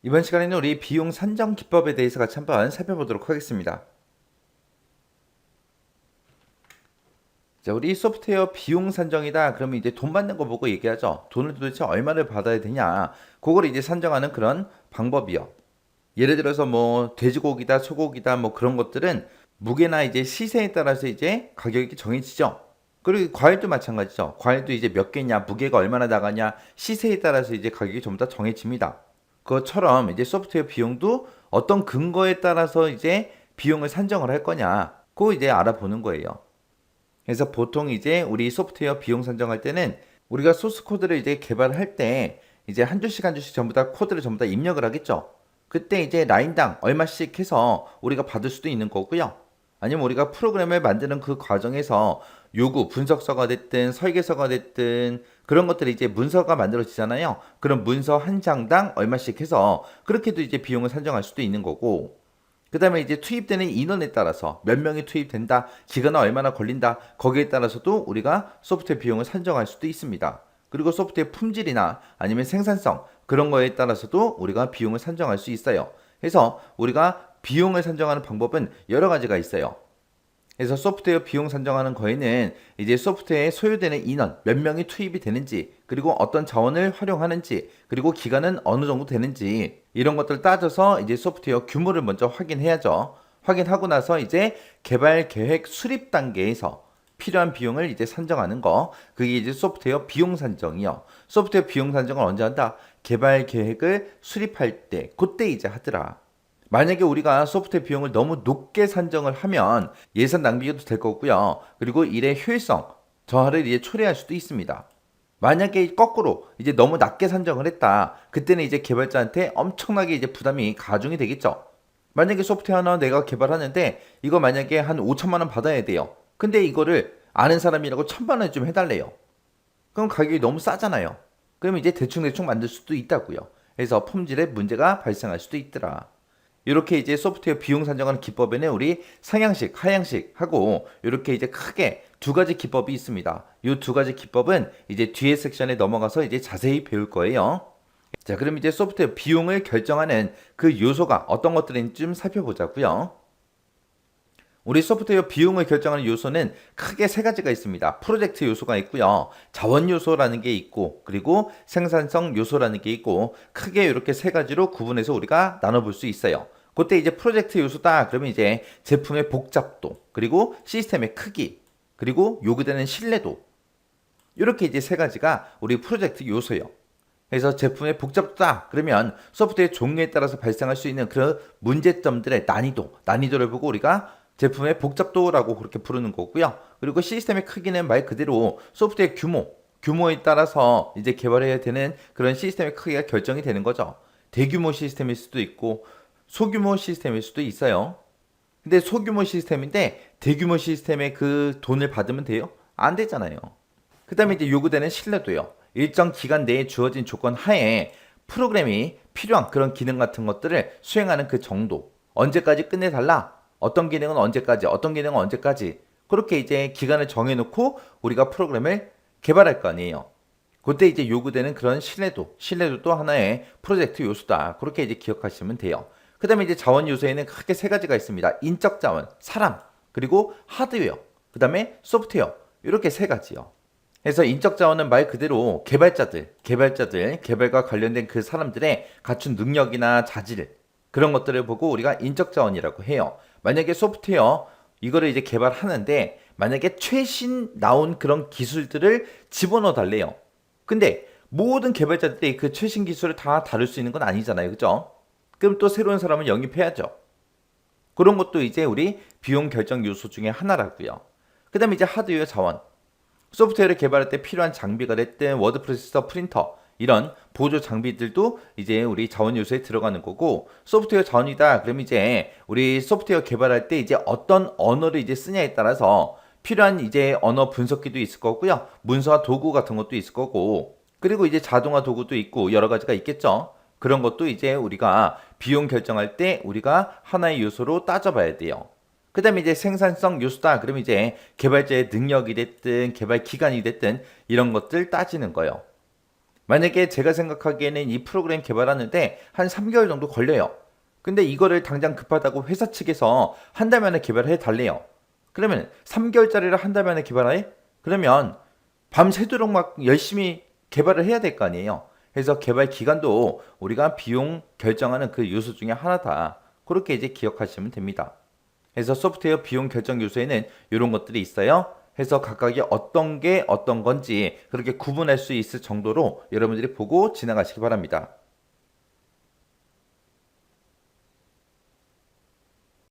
이번 시간에는 우리 비용 산정 기법에 대해서 같이 한번 살펴보도록 하겠습니다. 자, 우리 소프트웨어 비용 산정이다. 그러면 이제 돈 받는 거 보고 얘기하죠. 돈을 도대체 얼마를 받아야 되냐. 그걸 이제 산정하는 그런 방법이요. 예를 들어서 뭐 돼지고기다, 소고기다, 뭐 그런 것들은 무게나 이제 시세에 따라서 이제 가격이 정해지죠. 그리고 과일도 마찬가지죠. 과일도 이제 몇 개냐, 무게가 얼마나 나가냐, 시세에 따라서 이제 가격이 전부 다 정해집니다. 그것처럼 이제 소프트웨어 비용도 어떤 근거에 따라서 이제 비용을 산정을 할 거냐, 그거 이제 알아보는 거예요. 그래서 보통 이제 우리 소프트웨어 비용 산정할 때는 우리가 소스 코드를 이제 개발할 때 이제 한 줄씩 한 줄씩 전부 다 코드를 전부 다 입력을 하겠죠. 그때 이제 라인당 얼마씩 해서 우리가 받을 수도 있는 거고요. 아니면 우리가 프로그램을 만드는 그 과정에서 요구, 분석서가 됐든 설계서가 됐든 그런 것들이 이제 문서가 만들어지잖아요. 그럼 문서 한 장당 얼마씩 해서 그렇게도 이제 비용을 산정할 수도 있는 거고, 그 다음에 이제 투입되는 인원에 따라서 몇 명이 투입된다, 기간은 얼마나 걸린다, 거기에 따라서도 우리가 소프트웨어 비용을 산정할 수도 있습니다. 그리고 소프트웨어 품질이나 아니면 생산성, 그런 거에 따라서도 우리가 비용을 산정할 수 있어요. 그래서 우리가 비용을 산정하는 방법은 여러 가지가 있어요. 그래서 소프트웨어 비용 산정하는 거에는 이제 소프트웨어에 소요되는 인원, 몇 명이 투입이 되는지, 그리고 어떤 자원을 활용하는지, 그리고 기간은 어느 정도 되는지, 이런 것들을 따져서 이제 소프트웨어 규모를 먼저 확인해야죠. 확인하고 나서 이제 개발 계획 수립 단계에서 필요한 비용을 이제 산정하는 거, 그게 이제 소프트웨어 비용 산정이요. 소프트웨어 비용 산정을 언제 한다? 개발 계획을 수립할 때, 그때 이제 하더라. 만약에 우리가 소프트웨어 비용을 너무 높게 산정을 하면 예산 낭비도 될 거고요. 그리고 일의 효율성 저하를 이제 초래할 수도 있습니다. 만약에 거꾸로 이제 너무 낮게 산정을 했다. 그때는 이제 개발자한테 엄청나게 이제 부담이 가중이 되겠죠. 만약에 소프트웨어 하나 내가 개발하는데 이거 만약에 한 5천만 원 받아야 돼요. 근데 이거를 아는 사람이라고 1,000만 원 좀 해달래요. 그럼 가격이 너무 싸잖아요. 그러면 이제 대충대충 만들 수도 있다고요. 그래서 품질에 문제가 발생할 수도 있더라. 이렇게 이제 소프트웨어 비용 산정하는 기법에는 우리 상향식, 하향식 하고 이렇게 이제 크게 두 가지 기법이 있습니다. 이 두 가지 기법은 이제 뒤에 섹션에 넘어가서 이제 자세히 배울 거예요. 자, 그럼 이제 소프트웨어 비용을 결정하는 그 요소가 어떤 것들인지 좀 살펴보자고요. 우리 소프트웨어 비용을 결정하는 요소는 크게 세 가지가 있습니다. 프로젝트 요소가 있고요. 자원 요소라는 게 있고, 그리고 생산성 요소라는 게 있고, 크게 이렇게 세 가지로 구분해서 우리가 나눠볼 수 있어요. 그때 이제 프로젝트 요소다. 그러면 이제 제품의 복잡도, 그리고 시스템의 크기, 그리고 요구되는 신뢰도. 이렇게 이제 세 가지가 우리 프로젝트 요소예요. 그래서 제품의 복잡도다. 그러면 소프트웨어 종류에 따라서 발생할 수 있는 그런 문제점들의 난이도를 보고 우리가 제품의 복잡도라고 그렇게 부르는 거고요. 그리고 시스템의 크기는 말 그대로 소프트웨어 규모에 따라서 이제 개발해야 되는 그런 시스템의 크기가 결정이 되는 거죠. 대규모 시스템일 수도 있고 소규모 시스템일 수도 있어요. 근데 소규모 시스템인데 대규모 시스템에 그 돈을 받으면 돼요? 안 되잖아요. 그 다음에 이제 요구되는 신뢰도요. 일정 기간 내에 주어진 조건 하에 프로그램이 필요한 그런 기능 같은 것들을 수행하는 그 정도. 언제까지 끝내달라? 어떤 기능은 언제까지, 어떤 기능은 언제까지. 그렇게 이제 기간을 정해놓고 우리가 프로그램을 개발할 거 아니에요. 그때 이제 요구되는 그런 신뢰도도 하나의 프로젝트 요소다. 그렇게 이제 기억하시면 돼요. 그 다음에 이제 자원 요소에는 크게 세 가지가 있습니다. 인적 자원, 사람, 그리고 하드웨어, 그 다음에 소프트웨어. 이렇게 세 가지요. 그래서 인적 자원은 말 그대로 개발과 관련된 그 사람들의 갖춘 능력이나 자질, 그런 것들을 보고 우리가 인적 자원이라고 해요. 만약에 소프트웨어 이거를 이제 개발하는데 만약에 최신 나온 그런 기술들을 집어넣어 달래요. 근데 모든 개발자들이 그 최신 기술을 다 다룰 수 있는 건 아니잖아요. 그죠? 그럼 또 새로운 사람을 영입해야죠. 그런 것도 이제 우리 비용 결정 요소 중에 하나라고요. 그 다음에 이제 하드웨어 자원. 소프트웨어를 개발할 때 필요한 장비가 됐든 워드 프로세서, 프린터 이런 보조 장비들도 이제 우리 자원 요소에 들어가는 거고, 소프트웨어 자원이다. 그럼 이제 우리 소프트웨어 개발할 때 이제 어떤 언어를 이제 쓰냐에 따라서 필요한 이제 언어 분석기도 있을 거고요. 문서와 도구 같은 것도 있을 거고, 그리고 이제 자동화 도구도 있고 여러 가지가 있겠죠. 그런 것도 이제 우리가 비용 결정할 때 우리가 하나의 요소로 따져봐야 돼요. 그 다음에 이제 생산성 요소다. 그러면 이제 개발자의 능력이 됐든 개발 기간이 됐든 이런 것들 따지는 거예요. 만약에 제가 생각하기에는 이 프로그램 개발하는데 한 3개월 정도 걸려요. 근데 이거를 당장 급하다고 회사 측에서 한 달 만에 개발해 달래요. 그러면 3개월짜리를 한 달 만에 개발해? 그러면 밤새도록 막 열심히 개발을 해야 될 거 아니에요. 그래서 개발 기간도 우리가 비용 결정하는 그 요소 중에 하나다. 그렇게 이제 기억하시면 됩니다. 그래서 소프트웨어 비용 결정 요소에는 이런 것들이 있어요. 해서 각각이 어떤 게 어떤 건지 그렇게 구분할 수 있을 정도로 여러분들이 보고 지나가시기 바랍니다.